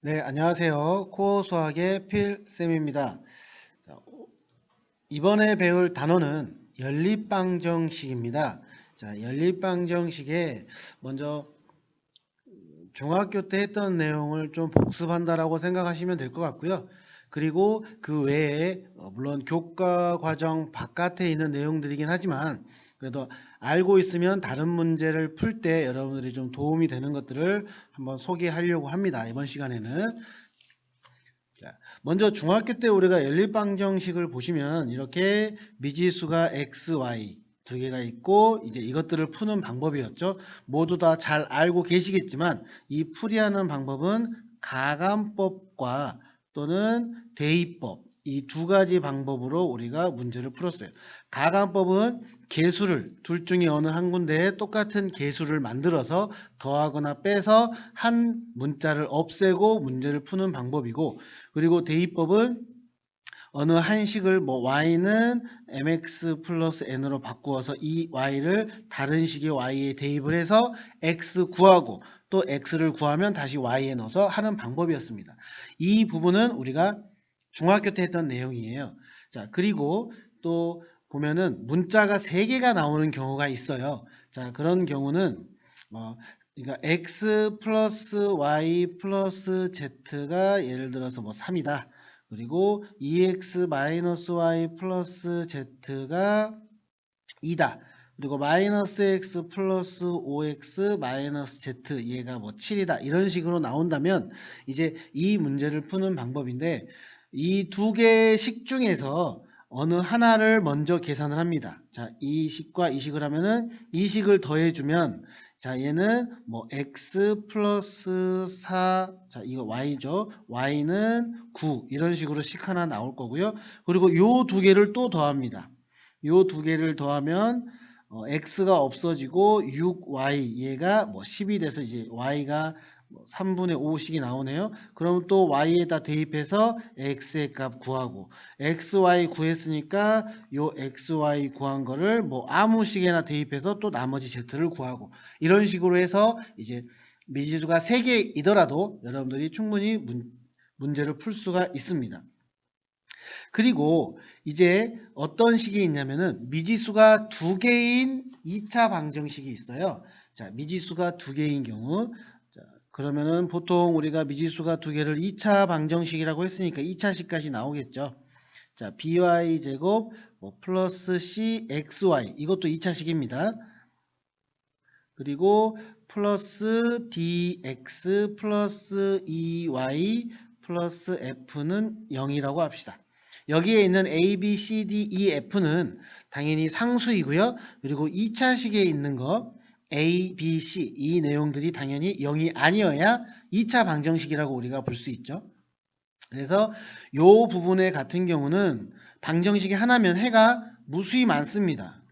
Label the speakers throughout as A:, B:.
A: 네, 안녕하세요. 코어 수학의 필쌤입니다. 자, 이번에 배울 단어는 연립방정식입니다. 자, 연립방정식에 먼저 중학교 때 했던 내용을 좀 복습한다라고 생각하시면 될 것 같고요. 그리고 그 외에 물론 교과 과정 바깥에 있는 내용들이긴 하지만 그래도 알고 있으면 다른 문제를 풀 때 여러분들이 좀 도움이 되는 것들을 한번 소개하려고 합니다. 이번 시간에는. 자, 먼저 중학교 때 우리가 연립방정식을 보시면 이렇게 미지수가 x, y 두 개가 있고 이제 이것들을 푸는 방법이었죠. 모두 다 잘 알고 계시겠지만 이 풀이하는 방법은 가감법과 또는 대입법 이 두 가지 방법으로 우리가 문제를 풀었어요. 가감법은 개수를 둘 중에 어느 한 군데에 똑같은 개수를 만들어서 더하거나 빼서 한 문자를 없애고 문제를 푸는 방법이고, 그리고 대입법은 어느 한 식을 y는 mx 플러스 n으로 바꾸어서 이 y를 다른 식의 y에 대입을 해서 x 구하고 또 x를 구하면 다시 y에 넣어서 하는 방법이었습니다. 이 부분은 우리가 중학교 때 했던 내용이에요. 자, 그리고 또 보면은 문자가 3개가 나오는 경우가 있어요. 자, 그런 경우는 그러니까 x 플러스 y 플러스 z가 예를 들어서 3이다. 그리고 2x 마이너스 y 플러스 z가 2다. 그리고 마이너스 x 플러스 5x 마이너스 z 얘가 7이다. 이런 식으로 나온다면 이제 이 문제를 푸는 방법인데, 이 두 개의 식 중에서 어느 하나를 먼저 계산을 합니다. 자, 이 식과 이 식을 하면은 이 식을 더해주면 자, 얘는 x 플러스 4, 자, 이거 y죠. y는 9 이런 식으로 식 하나 나올 거고요. 그리고 요 두 개를 또 더합니다. 요 두 개를 더하면 x가 없어지고 6y 얘가 10이 돼서 이제 y가 3분의 5씩이 나오네요. 그럼 또 y에다 대입해서 x의 값 구하고, xy 구했으니까 요 xy 구한 거를 아무 식에나 대입해서 또 나머지 z를 구하고, 이런 식으로 해서 이제 미지수가 3개이더라도 여러분들이 충분히 문제를 풀 수가 있습니다. 그리고 이제 어떤 식이 있냐면은 미지수가 2개인 2차 방정식이 있어요. 자, 미지수가 2개인 경우, 자, 그러면은 보통 우리가 미지수가 2개를 2차 방정식이라고 했으니까 2차식까지 나오겠죠. 자, by 제곱 플러스 cxy 이것도 2차식입니다. 그리고 플러스 dx 플러스 ey 플러스 f는 0이라고 합시다. 여기에 있는 a, b, c, d, e, f는 당연히 상수이고요. 그리고 2차식에 있는 거 a, b, c 이 내용들이 당연히 0이 아니어야 2차 방정식이라고 우리가 볼 수 있죠. 그래서 요 부분에 같은 경우는 방정식이 하나면 해가 무수히 많습니다.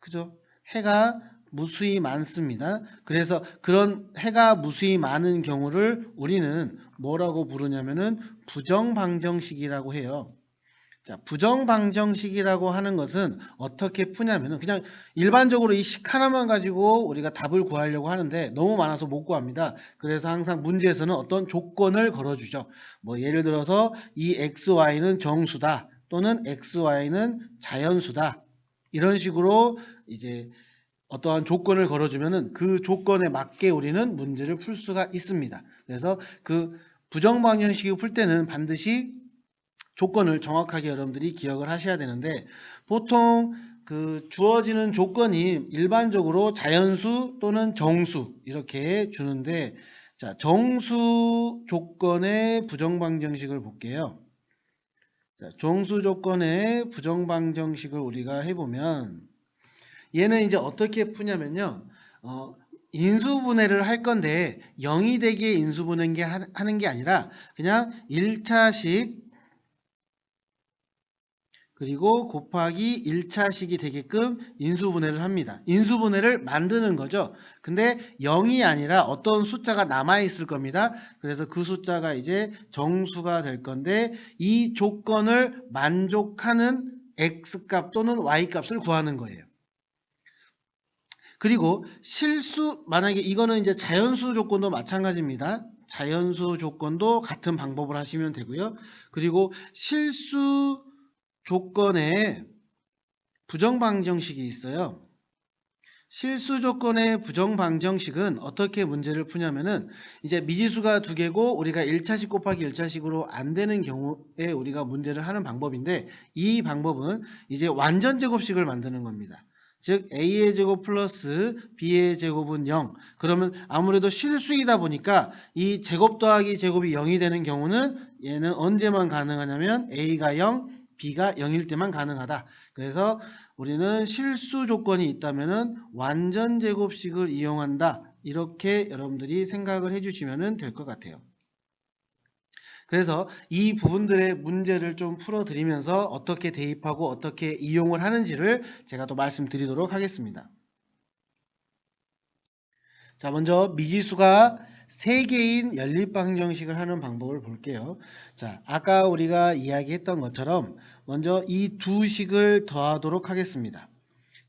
A: 그죠? 해가 무수히 많습니다. 그래서 그런 해가 무수히 많은 경우를 우리는 뭐라고 부르냐면은 부정방정식이라고 해요. 자, 부정방정식이라고 하는 것은 어떻게 푸냐면은 그냥 일반적으로 이 식 하나만 가지고 우리가 답을 구하려고 하는데 너무 많아서 못 구합니다. 그래서 항상 문제에서는 어떤 조건을 걸어주죠. 예를 들어서 이 xy는 정수다 또는 xy는 자연수다. 이런 식으로 이제 어떠한 조건을 걸어주면은 그 조건에 맞게 우리는 문제를 풀 수가 있습니다. 그래서 그 부정방정식을 풀 때는 반드시 조건을 정확하게 여러분들이 기억을 하셔야 되는데, 보통 그 주어지는 조건이 일반적으로 자연수 또는 정수 이렇게 주는데, 자, 정수 조건의 부정방정식을 볼게요. 자, 정수 조건의 부정방정식을 우리가 해보면 얘는 이제 어떻게 푸냐면요. 인수분해를 할 건데 0이 되게 인수분해 하는 게 아니라 그냥 1차식 그리고 곱하기 1차식이 되게끔 인수분해를 합니다. 인수분해를 만드는 거죠. 근데 0이 아니라 어떤 숫자가 남아있을 겁니다. 그래서 그 숫자가 이제 정수가 될 건데 이 조건을 만족하는 x값 또는 y값을 구하는 거예요. 그리고 실수, 만약에 이거는 이제 자연수 조건도 마찬가지입니다. 자연수 조건도 같은 방법을 하시면 되고요. 그리고 실수 조건에 부정방정식이 있어요. 실수 조건의 부정방정식은 어떻게 문제를 푸냐면은 이제 미지수가 두 개고 우리가 1차식 곱하기 1차식으로 안 되는 경우에 우리가 문제를 하는 방법인데, 이 방법은 이제 완전 제곱식을 만드는 겁니다. 즉 a의 제곱 플러스 b의 제곱은 0. 그러면 아무래도 실수이다 보니까 이 제곱 더하기 제곱이 0이 되는 경우는 얘는 언제만 가능하냐면 a가 0, b가 0일 때만 가능하다. 그래서 우리는 실수 조건이 있다면은 완전 제곱식을 이용한다. 이렇게 여러분들이 생각을 해주시면 될 것 같아요. 그래서 이 부분들의 문제를 좀 풀어드리면서 어떻게 대입하고 어떻게 이용을 하는지를 제가 또 말씀드리도록 하겠습니다. 자, 먼저 미지수가 3개인 연립방정식을 하는 방법을 볼게요. 자, 아까 우리가 이야기했던 것처럼 먼저 이 두 식을 더하도록 하겠습니다.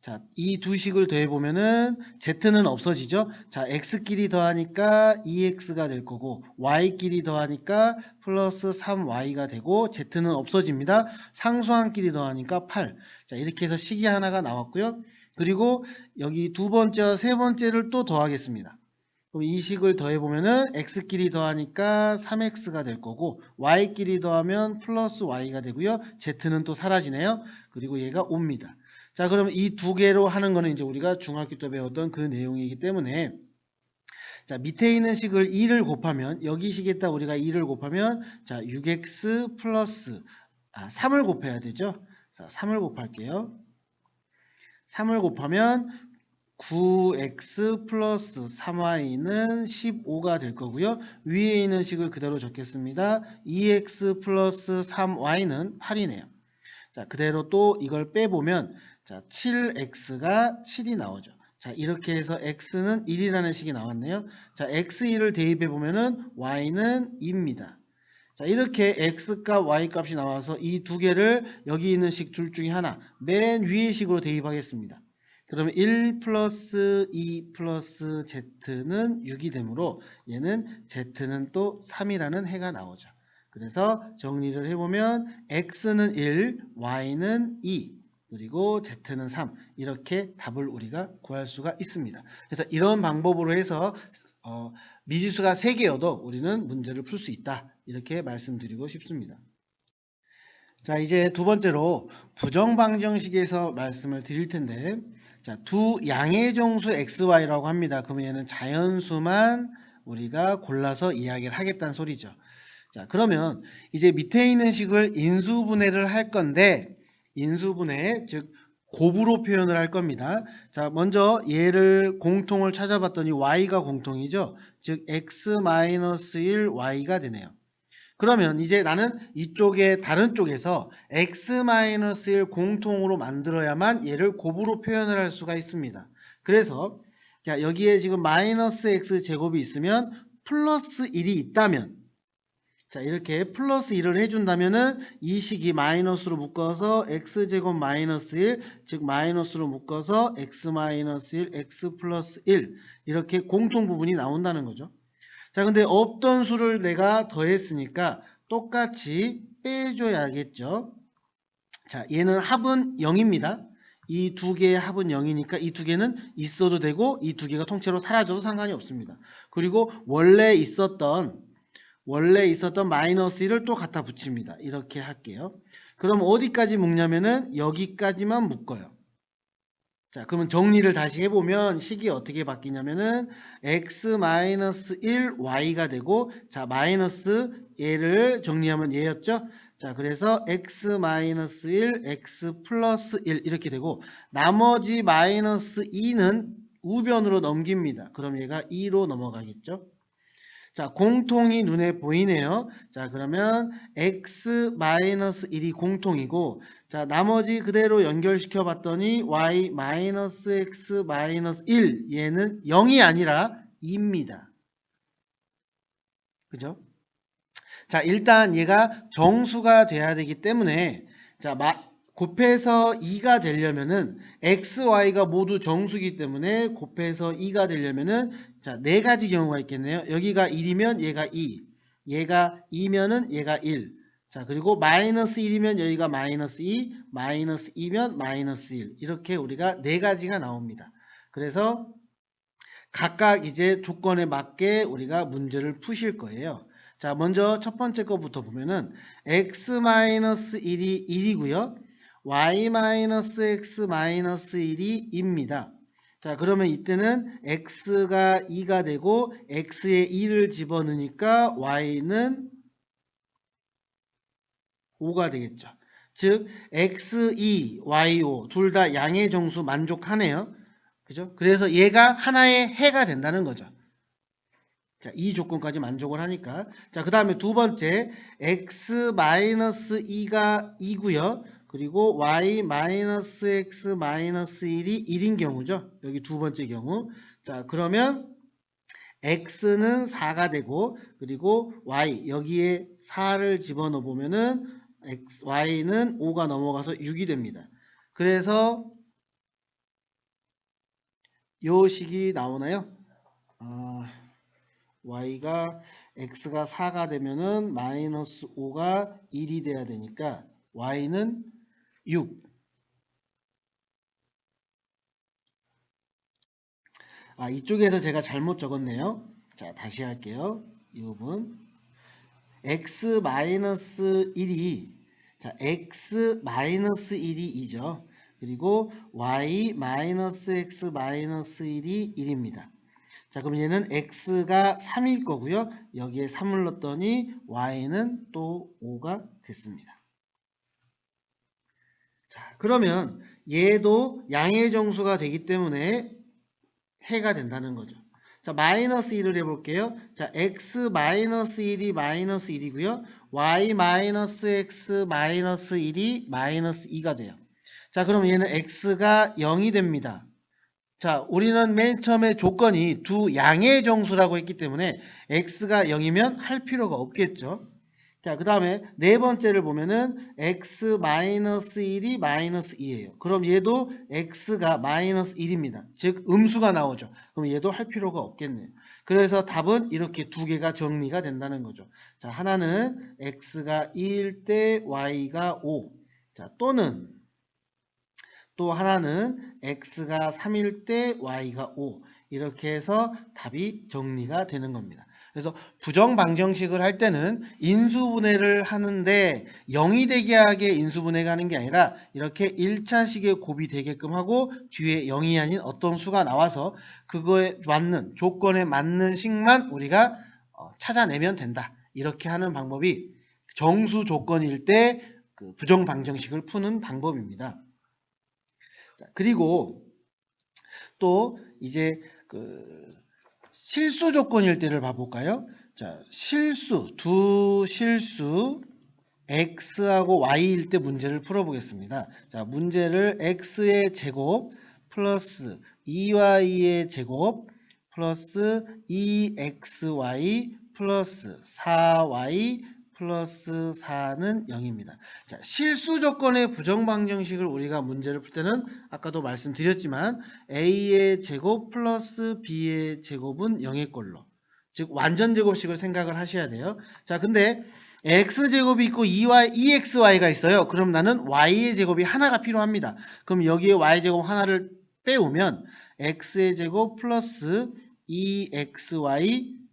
A: 자, 이 두 식을 더해보면은 z는 없어지죠. 자, x끼리 더하니까 2x가 될 거고 y끼리 더하니까 플러스 3y가 되고 z는 없어집니다. 상수항끼리 더하니까 8. 자, 이렇게 해서 식이 하나가 나왔고요. 그리고 여기 두 번째, 세 번째를 또 더하겠습니다. 그럼 이 식을 더해보면은 x끼리 더하니까 3x가 될 거고 y끼리 더하면 플러스 y가 되고요. z는 또 사라지네요. 그리고 얘가 옵니다. 자, 그러면 이 두 개로 하는 거는 이제 우리가 중학교 때 배웠던 그 내용이기 때문에, 자, 밑에 있는 식을 2를 곱하면, 여기 식에다 우리가 2를 곱하면, 자, 6x 플러스 3을 곱해야 되죠. 자, 3을 곱할게요. 3을 곱하면 9x 플러스 3y는 15가 될 거고요. 위에 있는 식을 그대로 적겠습니다. 2x 플러스 3y는 8이네요. 자, 그대로 또 이걸 빼보면, 자, 7x가 7이 나오죠. 자, 이렇게 해서 x는 1이라는 식이 나왔네요. 자, x1을 대입해 보면은 y는 2입니다. 자, 이렇게 x값, y값이 나와서 이 두 개를 여기 있는 식 둘 중에 하나, 맨 위의 식으로 대입하겠습니다. 그러면 1 플러스 2 플러스 z는 6이 되므로 얘는 z는 또 3이라는 해가 나오죠. 그래서 정리를 해보면 x는 1, y는 2, 그리고 z는 3, 이렇게 답을 우리가 구할 수가 있습니다. 그래서 이런 방법으로 해서 미지수가 3개여도 우리는 문제를 풀 수 있다, 이렇게 말씀드리고 싶습니다. 자, 이제 두 번째로 부정방정식에서 말씀을 드릴 텐데, 자, 두 양의 정수 xy라고 합니다. 그러면 얘는 자연수만 우리가 골라서 이야기를 하겠다는 소리죠. 자, 그러면 이제 밑에 있는 식을 인수분해를 할 건데, 인수분해, 즉 곱으로 표현을 할 겁니다. 자, 먼저 얘를 공통을 찾아봤더니 y가 공통이죠. 즉 x-1 y가 되네요. 그러면 이제 나는 이쪽에 다른 쪽에서 x-1 공통으로 만들어야만 얘를 곱으로 표현을 할 수가 있습니다. 그래서 자, 여기에 지금 마이너스 x 제곱이 있으면 플러스 1이 있다면, 자, 이렇게 플러스 1을 해준다면은 이 식이 마이너스로 묶어서 x제곱 마이너스 1, 즉 마이너스로 묶어서 x 마이너스 1, x 플러스 1, 이렇게 공통 부분이 나온다는 거죠. 자, 근데 없던 수를 내가 더했으니까 똑같이 빼줘야겠죠. 자, 얘는 합은 0입니다. 이 두 개의 합은 0이니까 이 두 개는 있어도 되고 이 두 개가 통째로 사라져도 상관이 없습니다. 그리고 원래 있었던 마이너스 1을 또 갖다 붙입니다. 이렇게 할게요. 그럼 어디까지 묶냐면은 여기까지만 묶어요. 자, 그러면 정리를 다시 해보면 식이 어떻게 바뀌냐면은 x-1 y가 되고, 자, 마이너스 얘를 정리하면 얘였죠. 자, 그래서 x-1 x 플러스 1 이렇게 되고, 나머지 마이너스 2는 우변으로 넘깁니다. 그럼 얘가 2로 넘어가겠죠. 자, 공통이 눈에 보이네요. 자, 그러면 x-1이 공통이고, 자, 나머지 그대로 연결시켜 봤더니 y-x-1, 얘는 0이 아니라 2입니다. 그죠? 자, 일단 얘가 정수가 돼야 되기 때문에, 자, 곱해서 2가 되려면은 x, y가 모두 정수기 때문에 곱해서 2가 되려면은 자, 네 가지 경우가 있겠네요. 여기가 1이면 얘가 2, 얘가 2면은 얘가 1. 자, 그리고 마이너스 1이면 여기가 마이너스 2, 마이너스 2면 마이너스 1. 이렇게 우리가 네 가지가 나옵니다. 그래서 각각 이제 조건에 맞게 우리가 문제를 푸실 거예요. 자, 먼저 첫 번째 거부터 보면은 x-1이 1이고요. y-x-1이 2입니다. 자, 그러면 이때는 x가 2가 되고 x에 2를 집어넣으니까 y는 5가 되겠죠. 즉 x2, y5 둘 다 양의 정수 만족하네요. 그죠? 그래서 얘가 하나의 해가 된다는 거죠. 자, 이 조건까지 만족을 하니까. 자, 그 다음에 두 번째, x-2가 2고요. 그리고 y-x-1이 1인 경우죠. 여기 두 번째 경우. 자, 그러면 x는 4가 되고, 그리고 y, 여기에 4를 집어넣어 보면은 y는 5가 넘어가서 6이 됩니다. 그래서 요 식이 나오나요? y가 x가 4가 되면은 마이너스 5가 1이 돼야 되니까 y는 6. 이쪽에서 제가 잘못 적었네요. 자, 다시 할게요. 이 부분. x-1이 자, x-1이 2죠. 그리고 y-x-1이 1입니다. 자, 그럼 얘는 x가 3일 거고요. 여기에 3을 넣었더니 y는 또 5가 됐습니다. 자, 그러면 얘도 양의 정수가 되기 때문에 해가 된다는 거죠. 자, 마이너스 1을 해볼게요. 자, x 마이너스 1이 마이너스 1이고요. y 마이너스 x 마이너스 1이 마이너스 2가 돼요. 자, 그럼 얘는 x가 0이 됩니다. 자, 우리는 맨 처음에 조건이 두 양의 정수라고 했기 때문에 x가 0이면 할 필요가 없겠죠. 자, 그 다음에 네 번째를 보면은 x-1이 마이너스 2예요. 그럼 얘도 x가 마이너스 1입니다. 즉 음수가 나오죠. 그럼 얘도 할 필요가 없겠네요. 그래서 답은 이렇게 두 개가 정리가 된다는 거죠. 자, 하나는 x가 2일 때 y가 5. 자, 또는 또 하나는 x가 3일 때 y가 5 이렇게 해서 답이 정리가 되는 겁니다. 그래서 부정방정식을 할 때는 인수분해를 하는데 0이 되게 하게 인수분해가 하는 게 아니라 이렇게 1차식에 곱이 되게끔 하고 뒤에 0이 아닌 어떤 수가 나와서 그거에 맞는 조건에 맞는 식만 우리가 찾아내면 된다. 이렇게 하는 방법이 정수 조건일 때 그 부정방정식을 푸는 방법입니다. 자, 그리고 또 이제 그 실수 조건일 때를 봐볼까요? 자, 두 실수 x하고 y일 때 문제를 풀어보겠습니다. 자, 문제를 x의 제곱 플러스 2y의 제곱 플러스 2xy 플러스 4y 플러스 4는 0입니다. 자, 실수 조건의 부정방정식을 우리가 문제를 풀 때는 아까도 말씀드렸지만 a의 제곱 플러스 b의 제곱은 0의 꼴로 즉 완전 제곱식을 생각을 하셔야 돼요. 자, 근데 x제곱이 있고 2xy가 있어요. 그럼 나는 y의 제곱이 하나가 필요합니다. 그럼 여기에 y제곱 하나를 빼오면 x의 제곱 플러스 2xy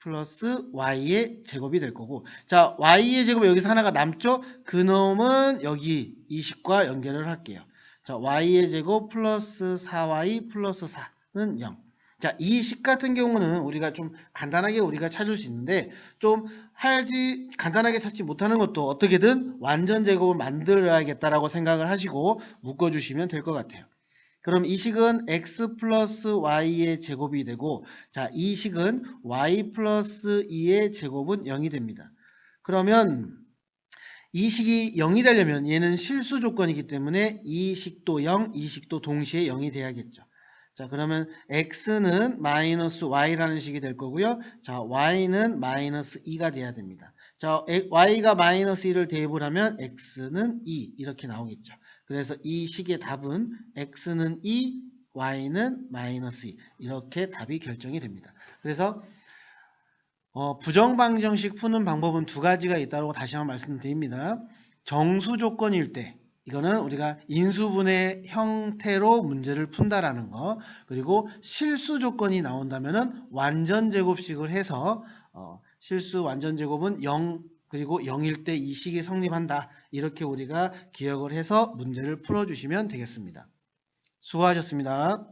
A: 플러스 y의 제곱이 될 거고, 자, y의 제곱이 여기서 하나가 남죠? 그놈은 여기 이 식과 연결을 할게요. 자, y의 제곱 플러스 4y 플러스 4는 0. 자, 이 식 같은 경우는 우리가 좀 간단하게 우리가 찾을 수 있는데 좀 간단하게 찾지 못하는 것도 어떻게든 완전 제곱을 만들어야겠다라고 생각을 하시고 묶어주시면 될 것 같아요. 그럼 이 식은 x 플러스 y의 제곱이 되고, 자, 이 식은 y 플러스 2의 제곱은 0이 됩니다. 그러면 이 식이 0이 되려면 얘는 실수 조건이기 때문에 이 식도 0, 이 식도 동시에 0이 돼야겠죠. 자, 그러면 x는 마이너스 y라는 식이 될 거고요. 자, y는 마이너스 2가 돼야 됩니다. 자, y가 마이너스 2를 대입을 하면 x는 2 이렇게 나오겠죠. 그래서 이 식의 답은 x는 2, y는 마이너스 2 이렇게 답이 결정이 됩니다. 그래서 부정방정식 푸는 방법은 두 가지가 있다고 다시 한번 말씀드립니다. 정수 조건일 때 이거는 우리가 인수분해 형태로 문제를 푼다라는 거, 그리고 실수 조건이 나온다면은 완전제곱식을 해서 실수 완전제곱은 0 그리고 0일 때 이 식이 성립한다. 이렇게 우리가 기억을 해서 문제를 풀어주시면 되겠습니다. 수고하셨습니다.